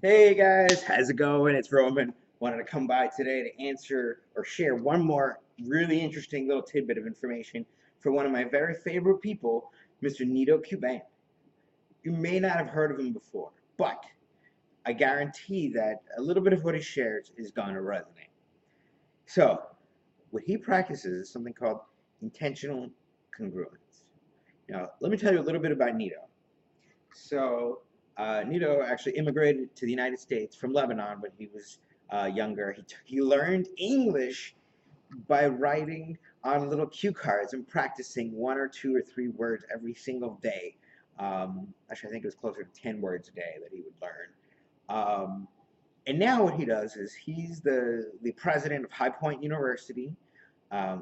Hey guys, how's it going? It's Roman. Wanted to come by today to answer or share one more really interesting little tidbit of information for one of my very favorite people, Mr. Nito Cuban. You may not have heard of him before, but I guarantee that a little bit of what he shares is going to resonate. So, what he practices is something called intentional congruence. Now, let me tell you a little bit about Nito. So Nito actually immigrated to the United States from Lebanon when he was younger. He learned English by writing on little cue cards and practicing one or two or three words every single day. Actually, I think it was closer to 10 words a day that he would learn. And now what he does is he's the president of High Point University,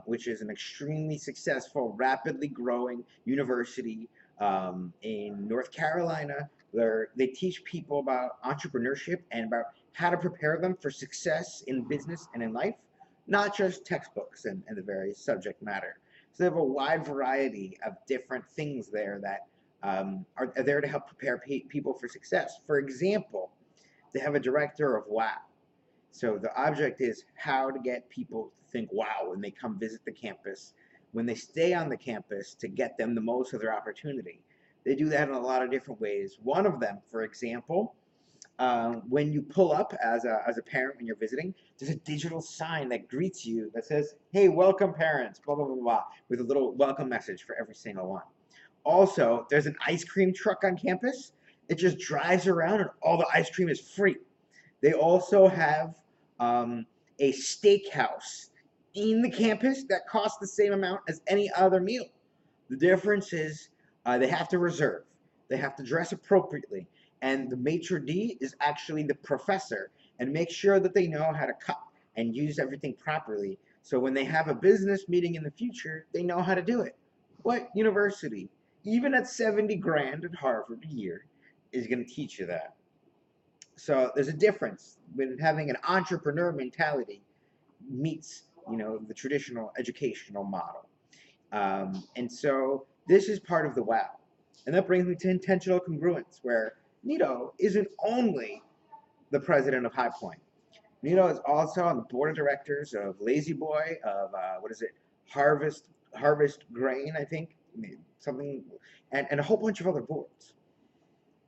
which is an extremely successful, rapidly growing university in North Carolina, where they teach people about entrepreneurship and about how to prepare them for success in business and in life, not just textbooks and the various subject matter. So they have a wide variety of different things there that are there to help prepare people for success. For example, they have a director of wow. So the object is how to get people to think wow when they come visit the campus, when they stay on the campus to get them the most of their opportunity. They do that in a lot of different ways. One of them, for example, when you pull up as a parent when you're visiting, there's a digital sign that greets you that says, hey, welcome parents, blah, blah, blah, blah, with a little welcome message for every single one. Also, there's an ice cream truck on campus. It just drives around and all the ice cream is free. They also have a steakhouse in the campus that costs the same amount as any other meal. The difference is they have to reserve, they have to dress appropriately, and the maitre d' is actually the professor and make sure that they know how to cut and use everything properly. So when they have a business meeting in the future, they know how to do it. What university, even at 70 grand at Harvard a year, is going to teach you that? So there's a difference when having an entrepreneur mentality meets, the traditional educational model. And so this is part of the wow. And that brings me to intentional congruence, where Nito isn't only the president of High Point. Nito is also on the board of directors of Lazy Boy, of what is it, Harvest Grain, I think, something, and a whole bunch of other boards.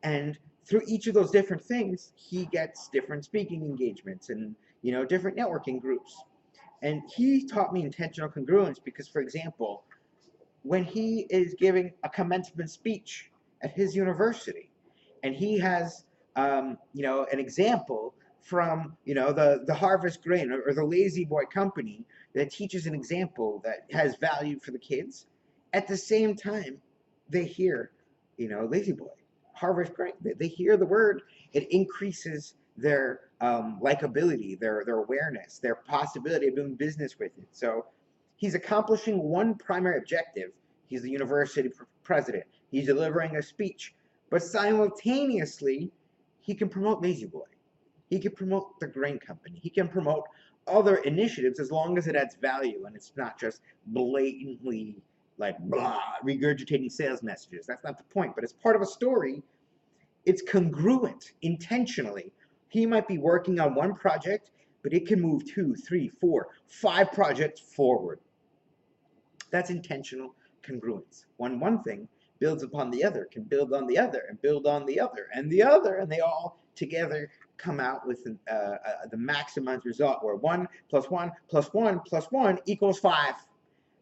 And through each of those different things, he gets different speaking engagements and different networking groups. And he taught me intentional congruence because, for example, when he is giving a commencement speech at his university, and he has an example from the Harvest Grain or the Lazy Boy company that teaches an example that has value for the kids. At the same time, they hear Lazy Boy, Harvest Grain. They hear the word. It increases their likability, their awareness, their possibility of doing business with it. So he's accomplishing one primary objective. He's the university president. He's delivering a speech, but simultaneously, he can promote Lazy Boy. He can promote the grain company. He can promote other initiatives as long as it adds value and it's not just blatantly like blah regurgitating sales messages. That's not the point, but it's part of a story. It's congruent intentionally. He might be working on one project, but it can move 2, 3, 4, 5 projects forward. That's intentional congruence. One thing builds upon the other, can build on the other, and build on the other, and the other, and they all together come out with the maximized result where 1 plus 1 plus 1 plus 1 equals 5.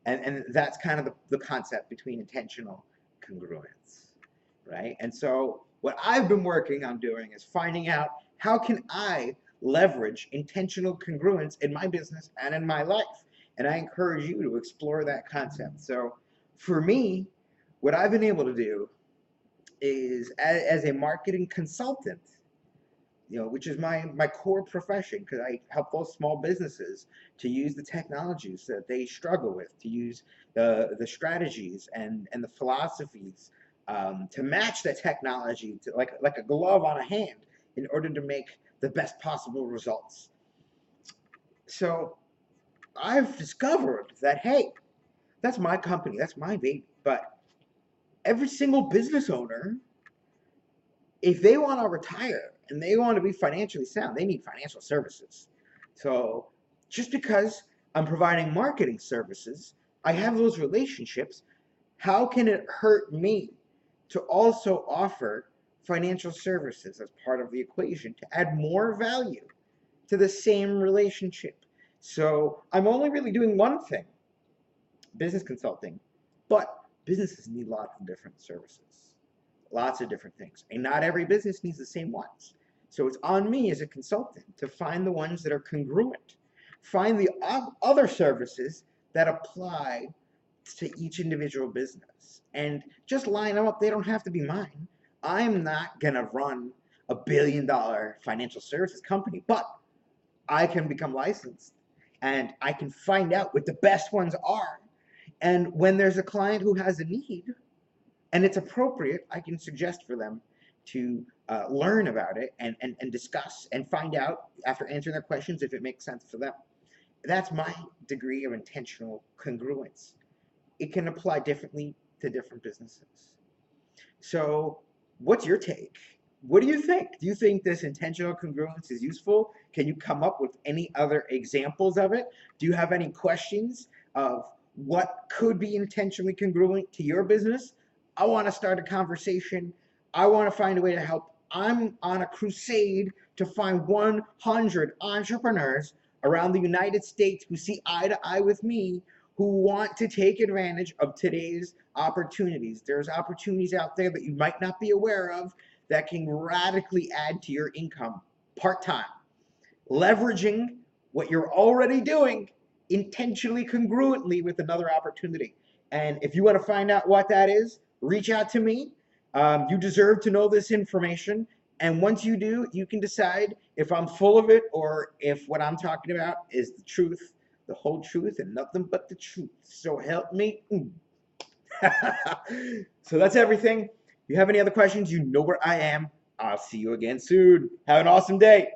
And that's kind of the concept between intentional congruence, right? And so what I've been working on doing is finding out how can I leverage intentional congruence in my business and in my life. And I encourage you to explore that concept. So for me, what I've been able to do is as a marketing consultant, which is my core profession, because I help those small businesses to use the technologies that they struggle with, to use the strategies and the philosophies to match the technology to like a glove on a hand in order to make the best possible results. So I've discovered that, hey, that's my company, that's my baby, but every single business owner if they want to retire and they want to be financially sound, they need financial services. So just because I'm providing marketing services, I have those relationships. How can it hurt me to also offer financial services as part of the equation to add more value to the same relationship? So I'm only really doing one thing, business consulting, but businesses need lots of different services, lots of different things. And not every business needs the same ones. So it's on me as a consultant to find the ones that are congruent, find the other services that apply to each individual business, and just line them up. They don't have to be mine. I'm not going to run a $1 billion financial services company, but I can become licensed and I can find out what the best ones are. And when there's a client who has a need and it's appropriate, I can suggest for them to learn about it and discuss and find out after answering their questions if it makes sense for them. That's my degree of intentional congruence. It can apply differently to different businesses. So, what's your take? What do you think? Do you think this intentional congruence is useful? Can you come up with any other examples of it? Do you have any questions of what could be intentionally congruent to your business? I want to start a conversation. I want to find a way to help. I'm on a crusade to find 100 entrepreneurs around the United States who see eye to eye with me, who want to take advantage of today's opportunities. There's opportunities out there that you might not be aware of that can radically add to your income part-time, leveraging what you're already doing intentionally congruently with another opportunity. And if you want to find out what that is, reach out to me. You deserve to know this information. And once you do, you can decide if I'm full of it or if what I'm talking about is the truth, the whole truth, and nothing but the truth. So help me. So that's everything. If you have any other questions, you know where I am. I'll see you again soon. Have an awesome day.